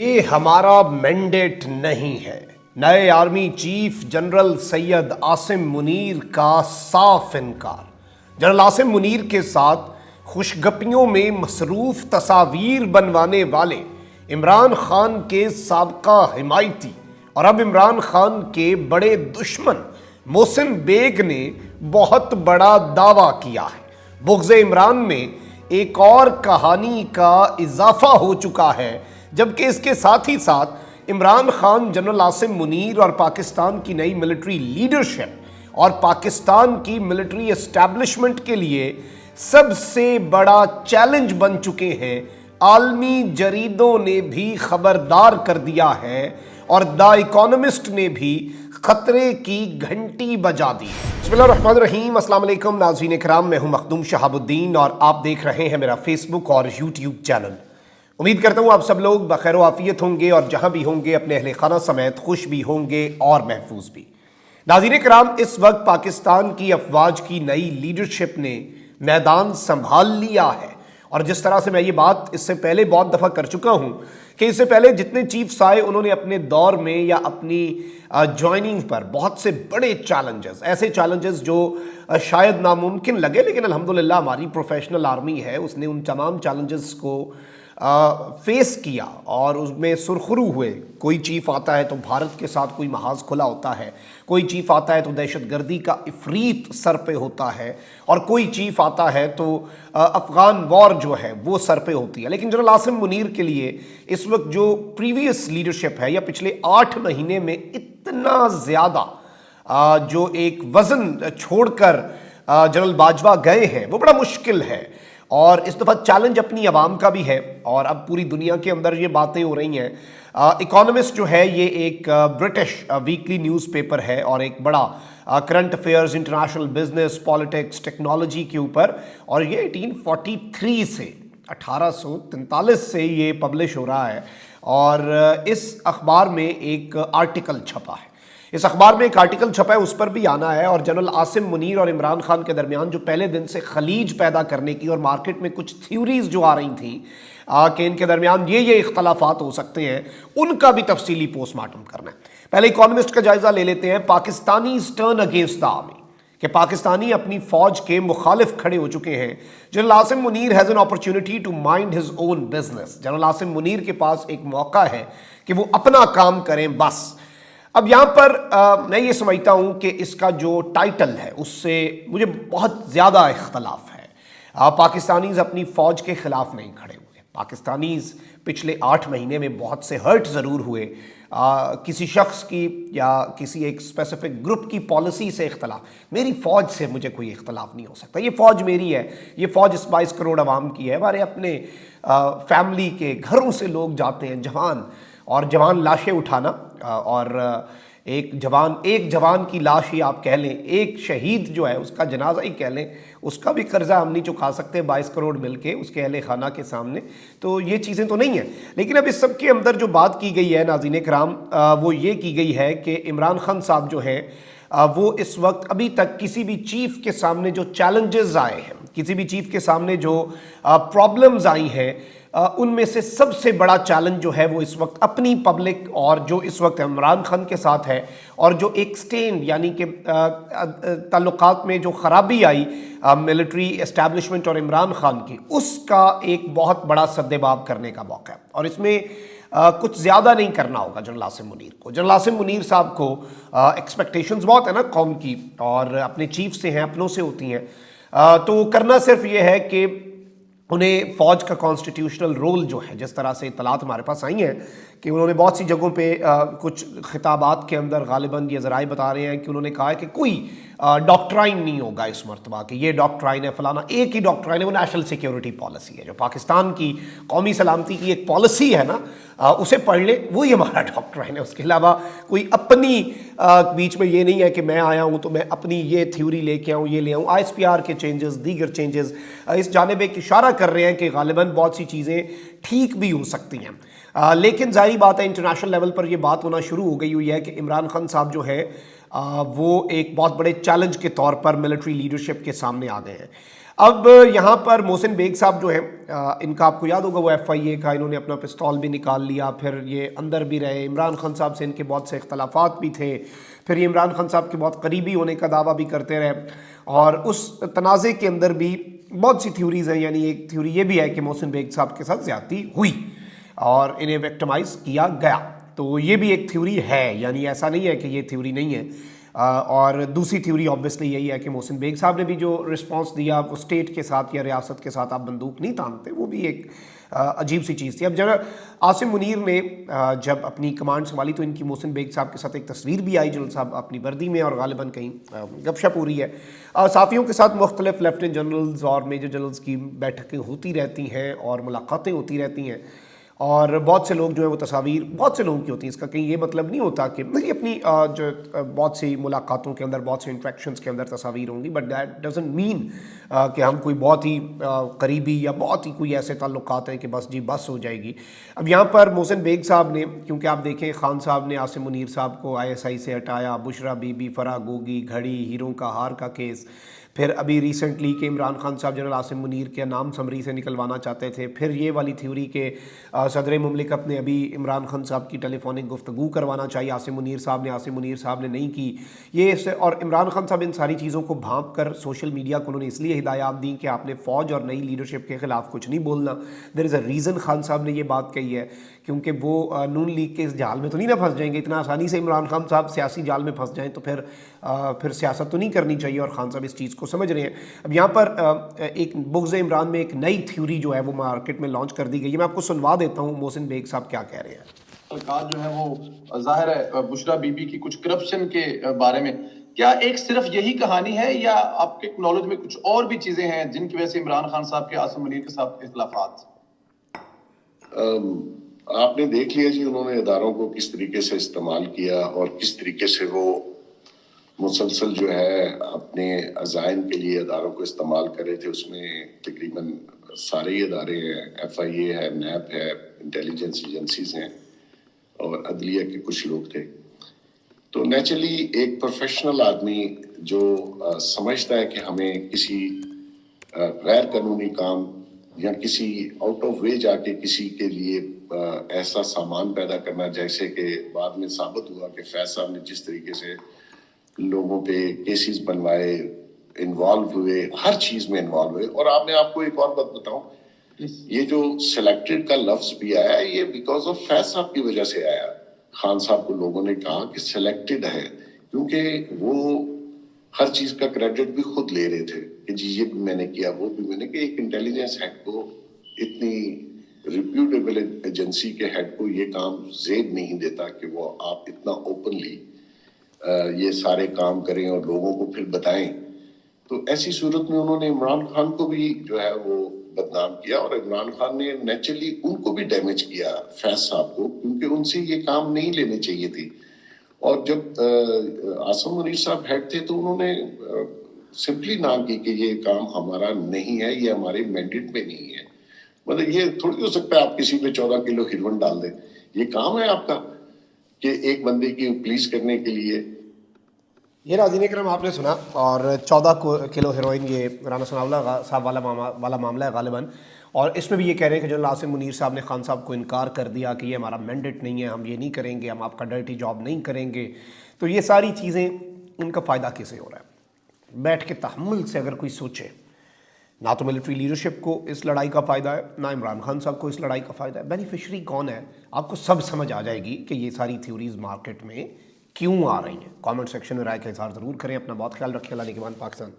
یہ ہمارا مینڈیٹ نہیں ہے۔ نئے army chief general Syed Asim Munir کا صاف انکار۔ جنرل عاصم منیر کے ساتھ خوشگپیوں میں مصروف تصاویر بنوانے والے عمران خان کے سابقہ حمایتی اور اب عمران خان کے بڑے دشمن محسن بیگ نے بہت بڑا دعویٰ کیا ہے۔ بغض عمران میں ایک اور کہانی کا اضافہ ہو چکا ہے، جبکہ اس کے ساتھ ہی ساتھ عمران خان، جنرل عاصم منیر اور پاکستان کی نئی ملٹری لیڈرشپ اور پاکستان کی ملٹری اسٹیبلشمنٹ کے لیے سب سے بڑا چیلنج بن چکے ہیں۔ عالمی جریدوں نے بھی خبردار کر دیا ہے اور دا اکانومسٹ نے بھی خطرے کی گھنٹی بجا دی۔ بسم اللہ الرحمن الرحیم، السلام علیکم ناظرین کرام، میں ہوں مخدوم شہاب الدین اور آپ دیکھ رہے ہیں میرا فیس بک اور یوٹیوب چینل۔ امید کرتا ہوں آپ سب لوگ بخیر و عافیت ہوں گے اور جہاں بھی ہوں گے اپنے اہل خانہ سمیت خوش بھی ہوں گے اور محفوظ بھی۔ ناظرین کرام، اس وقت پاکستان کی افواج کی نئی لیڈرشپ نے میدان سنبھال لیا ہے، اور جس طرح سے میں یہ بات اس سے پہلے بہت دفعہ کر چکا ہوں کہ اس سے پہلے جتنے چیفز آئے انہوں نے اپنے دور میں یا اپنی جوائننگ پر بہت سے بڑے چیلنجز، ایسے چیلنجز جو شاید ناممکن لگے، لیکن الحمدللہ ہماری پروفیشنل آرمی ہے، اس نے ان تمام چیلنجز کو فیس کیا اور اس میں سرخرو ہوئے۔ کوئی چیف آتا ہے تو بھارت کے ساتھ کوئی محاذ کھلا ہوتا ہے، کوئی چیف آتا ہے تو دہشت گردی کا افریت سر پہ ہوتا ہے، اور کوئی چیف آتا ہے تو افغان وار جو ہے وہ سر پہ ہوتی ہے۔ لیکن جنرل عاصم منیر کے لیے اس وقت جو پریویس لیڈرشپ ہے یا پچھلے 8 مہینے میں اتنا زیادہ جو ایک وزن چھوڑ کر جنرل باجوہ گئے ہیں وہ بڑا مشکل ہے، اور اس دفعہ چیلنج اپنی عوام کا بھی ہے، اور اب پوری دنیا کے اندر یہ باتیں ہو رہی ہیں۔ اکانومسٹ جو ہے یہ ایک برٹش ویکلی نیوز پیپر ہے اور ایک بڑا current affairs, international business, politics, technology کے اوپر، اور یہ 1843 سے 1843 سے یہ پبلش ہو رہا ہے، اور اس اخبار میں ایک آرٹیکل چھپا ہے۔ اس اخبار میں ایک آرٹیکل چھپا ہے، اس پر بھی آنا ہے، اور جنرل عاصم منیر اور عمران خان کے درمیان جو پہلے دن سے خلیج پیدا کرنے کی اور مارکیٹ میں کچھ تھیوریز جو آ رہی تھیں کہ ان کے درمیان یہ اختلافات ہو سکتے ہیں، ان کا بھی تفصیلی پوسٹ مارٹم کرنا ہے۔ پہلے اکانومسٹ کا جائزہ لے لیتے ہیں۔ Pakistanis turn against the army, کہ پاکستانی اپنی فوج کے مخالف کھڑے ہو چکے ہیں۔ General Asim Munir has an opportunity to mind his own business. General Asim Munir کے پاس ایک موقع ہے کہ وہ اپنا کام کریں بس۔ اب یہاں پر میں یہ سمجھتا ہوں کہ اس کا جو ٹائٹل ہے اس سے مجھے بہت زیادہ اختلاف ہے۔ پاکستانیز اپنی فوج کے خلاف نہیں کھڑے ہوئے۔ پاکستانیز پچھلے 8 مہینے میں بہت سے ہرٹ ضرور ہوئے، کسی شخص کی یا کسی ایک اسپیسیفک گروپ کی پالیسی سے اختلاف۔ میری فوج سے مجھے کوئی اختلاف نہیں ہو سکتا، یہ فوج میری ہے، یہ فوج 22 کروڑ عوام کی ہے۔ ہمارے اپنے فیملی کے گھروں سے لوگ جاتے ہیں، جوان لاشیں اٹھانا، اور ایک جوان کی لاش ہی آپ کہہ لیں، ایک شہید جو ہے اس کا جنازہ ہی کہہ لیں، اس کا بھی قرضہ ہم نہیں چکا سکتے 22 کروڑ مل کے اس کے اہل خانہ کے سامنے، تو یہ چیزیں تو نہیں ہیں۔ لیکن اب اس سب کے اندر جو بات کی گئی ہے ناظرین کرام، وہ یہ کی گئی ہے کہ عمران خان صاحب جو ہیں وہ اس وقت ابھی تک کسی بھی چیف کے سامنے جو چیلنجز آئے ہیں، کسی بھی چیف کے سامنے جو پرابلمز آئی ہیں، ان میں سے سب سے بڑا چیلنج جو ہے وہ اس وقت اپنی پبلک اور جو اس وقت عمران خان کے ساتھ ہے، اور جو ایک سٹین یعنی کہ تعلقات میں جو خرابی آئی ملٹری اسٹیبلشمنٹ اور عمران خان کی، اس کا ایک بہت بڑا سدباب کرنے کا موقع ہے، اور اس میں کچھ زیادہ نہیں کرنا ہوگا جنرل عاصم منیر کو۔ جنرل عاصم منیر صاحب کو ایکسپیکٹیشنز بہت ہے نا قوم کی، اور اپنے چیف سے ہیں، اپنوں سے ہوتی ہیں، تو کرنا صرف یہ ہے کہ انہیں فوج کا کانسٹیٹیوشنل رول جو ہے، جس طرح سے اطلاعات ہمارے پاس آئی ہیں کہ انہوں نے بہت سی جگہوں پہ کچھ خطابات کے اندر غالباً یہ ذرائع بتا رہے ہیں کہ انہوں نے کہا ہے کہ کوئی ڈاکٹرائن نہیں ہوگا اس مرتبہ کہ یہ ڈاکٹرائن ہے فلانا، ایک ہی ڈاکٹرائن ہے، وہ نیشنل سیکیورٹی پالیسی ہے، جو پاکستان کی قومی سلامتی کی ایک پالیسی ہے نا، اسے پڑھ لیں، وہی ہمارا ڈاکٹرائن ہے۔ اس کے علاوہ کوئی اپنی بیچ میں یہ نہیں ہے کہ میں آیا ہوں تو میں اپنی یہ تھیوری لے کے آؤں، یہ لے آؤں۔ ISPR کے چینجز، دیگر چینجز اس جانب ایک اشارہ کر رہے ہیں کہ غالباً بہت سی چیزیں ٹھیک بھی ہو سکتی ہیں، لیکن ظاہری بات ہے انٹرنیشنل لیول پر یہ بات ہونا شروع ہو گئی ہوئی ہے کہ عمران خان صاحب جو ہے وہ ایک بہت بڑے چیلنج کے طور پر ملٹری لیڈرشپ کے سامنے آ گئے ہیں۔ اب یہاں پر محسن بیگ صاحب جو ہیں ان کا آپ کو یاد ہوگا وہ FIA کا انہوں نے اپنا پستول بھی نکال لیا، پھر یہ اندر بھی رہے، عمران خان صاحب سے ان کے بہت سے اختلافات بھی تھے، پھر یہ عمران خان صاحب کے بہت قریبی ہونے کا دعویٰ بھی کرتے رہے، اور اس تنازع کے اندر بھی بہت سی تھیوریز ہیں. یعنی ایک تھیوری یہ بھی ہے کہ محسن بیگ صاحب کے ساتھ زیادتی ہوئی اور انہیں وکٹمائز کیا گیا، تو یہ بھی ایک تھیوری ہے، یعنی ایسا نہیں ہے کہ یہ تھیوری نہیں ہے. اور دوسری تھیوری آبویسلی یہی ہے کہ محسن بیگ صاحب نے بھی جو رسپانس دیا وہ اسٹیٹ کے ساتھ یا ریاست کے ساتھ آپ بندوق نہیں تانتے، وہ بھی ایک عجیب سی چیز تھی. اب جنرل عاصم منیر نے جب اپنی کمانڈ سنبھالی تو ان کی محسن بیگ صاحب کے ساتھ ایک تصویر بھی آئی، جنرل صاحب اپنی وردی میں اور غالباً کہیں گپ شپ ہو رہی ہے. صحافیوں کے ساتھ مختلف لیفٹنٹ جنرلز اور میجر جنرلز کی بیٹھکیں ہوتی رہتی ہیں اور ملاقاتیں ہوتی رہتی ہیں، اور بہت سے لوگ جو ہیں وہ تصاویر بہت سے لوگوں کی ہوتی ہیں. اس کا کہیں یہ مطلب نہیں ہوتا کہ نہیں، اپنی جو بہت سی ملاقاتوں کے اندر بہت سے انٹریکشنز کے اندر تصاویر ہوں گی، بٹ دیٹ ڈزنٹ مین کہ ہم کوئی بہت ہی قریبی یا بہت ہی کوئی ایسے تعلقات ہیں کہ بس جی بس ہو جائے گی. اب یہاں پر محسن بیگ صاحب نے، کیونکہ آپ دیکھیں خان صاحب نے عاصم منیر صاحب کو ISI سے ہٹایا، بشرا بی بی، فرح گوگی، گھڑی، ہیروں کا ہار کا کیس، پھر ابھی ریسنٹلی کہ عمران خان صاحب جنرل عاصم منیر کے نام سمری سے نکلوانا چاہتے تھے، پھر یہ والی تھیوری کہ صدر مملکت نے ابھی عمران خان صاحب کی ٹیلی فونک گفتگو کروانا چاہیے عاصم منیر صاحب نے نہیں کی. یہ اور عمران خان صاحب ان ساری چیزوں کو بھانپ کر سوشل میڈیا کو انہوں نے اس لیے ہدایات دیں کہ آپ نے فوج اور نئی لیڈرشپ کے خلاف کچھ نہیں بولنا. دیر از اے ریزن خان صاحب نے یہ بات کہی ہے، کیونکہ وہ نون لیگ کے اس جال میں تو نہیں نہ پھنس جائیں گے اتنا آسانی سے. عمران خان صاحب سیاسی جال میں پھنس جائیں تو پھر سیاست تو نہیں کرنی چاہیے، اور خان صاحب اس چیز کو سمجھ رہے ہیں. اب یہاں پر ایک بغض عمران میں ایک نئی تھیوری جو ہے وہ مارکیٹ میں لانچ کر دی گئی ہے. میں آپ کو سنوا دیتا ہوں محسن بیگ صاحب کیا کہہ رہے ہیں. سرکار جو ہے وہ ظاہر ہے بشرا بی بی کی کچھ کرپشن کے بارے میں، کیا ایک صرف یہی کہانی ہے یا آپ کے نالج میں کچھ اور بھی چیزیں ہیں جن کی وجہ سے عمران خان صاحب کے عاصم منیر کے ساتھ اختلافات؟ آپ نے دیکھ لیا جی انہوں نے اداروں کو کس طریقے سے استعمال کیا اور کس طریقے سے وہ مسلسل جو ہے اپنے عزائم کے لیے اداروں کو استعمال کر رہے تھے. اس میں تقریباً سارے ہی ادارے ہیں، FIA ہے، نیب ہے، انٹیلیجنس ایجنسیز ہیں اور عدلیہ کے کچھ لوگ تھے. تو نیچرلی ایک پروفیشنل آدمی جو سمجھتا ہے کہ ہمیں کسی غیر قانونی کام یا کسی آؤٹ آف وے جا کے کسی کے لیے ایسا سامان پیدا کرنا، جیسے کہ بعد میں ثابت ہوا کہ فیض صاحب نے جس طریقے سے لوگوں پہ کیسز بنوائے، انوالو ہوئے، ہر چیز میں انوالو ہوئے. اور آپ کو ایک اور بات بتاؤں، یہ جو سلیکٹڈ کا لفظ بھی آیا یہ بیکاز آف فیض صاحب کی وجہ سے آیا. خان صاحب کو لوگوں نے کہا کہ سلیکٹڈ ہے، کیونکہ وہ ہر چیز کا کریڈٹ بھی خود لے رہے تھے کہ جی یہ بھی میں نے کیا، وہ بھی میں نے. کہ ایک انٹیلیجنس ہیڈ کو، اتنی ریپیوٹیبل ایجنسی کے ہیڈ کو یہ کام زیب نہیں دیتا کہ وہ آپ اتنا اوپنلی یہ سارے کام کریں اور لوگوں کو پھر بتائیں. تو ایسی صورت میں انہوں نے عمران خان کو بھی جو ہے وہ بدنام کیا، اور عمران خان نے نیچرلی ان کو بھی ڈیمیج کیا، فیض صاحب کو، کیونکہ ان سے یہ کام نہیں لینے چاہیے تھی. اور جب عاصم منیر صاحب ہیڈ تھے تو انہوں نے سمپلی نہ کی کہ یہ کام ہمارا نہیں ہے، یہ ہمارے مینڈیٹ میں نہیں ہے. مطلب یہ تھوڑی ہو سکتا ہے آپ کسی پہ 14 کلو ہیروئن ڈال دیں، یہ کام ہے آپ کا کہ ایک بندے کی پلیز کرنے کے لیے. یہ ناظرین کرام آپ نے سنا، اور 14 کلو ہیروئن یہ رانا ثناءاللہ صاحب والا معاملہ ہے غالباً. اور اس میں بھی یہ کہہ رہے ہیں کہ جنرل عاصم منیر صاحب نے خان صاحب کو انکار کر دیا کہ یہ ہمارا مینڈیٹ نہیں ہے، ہم یہ نہیں کریں گے، ہم آپ کا ڈرٹی جاب نہیں کریں گے. تو یہ ساری چیزیں ان کا فائدہ کسے ہو رہا ہے؟ بیٹھ کے تحمل سے اگر کوئی سوچے، نہ تو ملٹری لیڈرشپ کو اس لڑائی کا فائدہ ہے، نہ عمران خان صاحب کو اس لڑائی کا فائدہ ہے. بینیفیشری کون ہے؟ آپ کو سب سمجھ آ جائے گی کہ یہ ساری تھیوریز مارکیٹ میں کیوں آ رہی ہیں. کامنٹ سیکشن میں رائے کا اظہار ضرور کریں. اپنا بہت خیال رکھیں. اللہ نگہبان. پاکستان.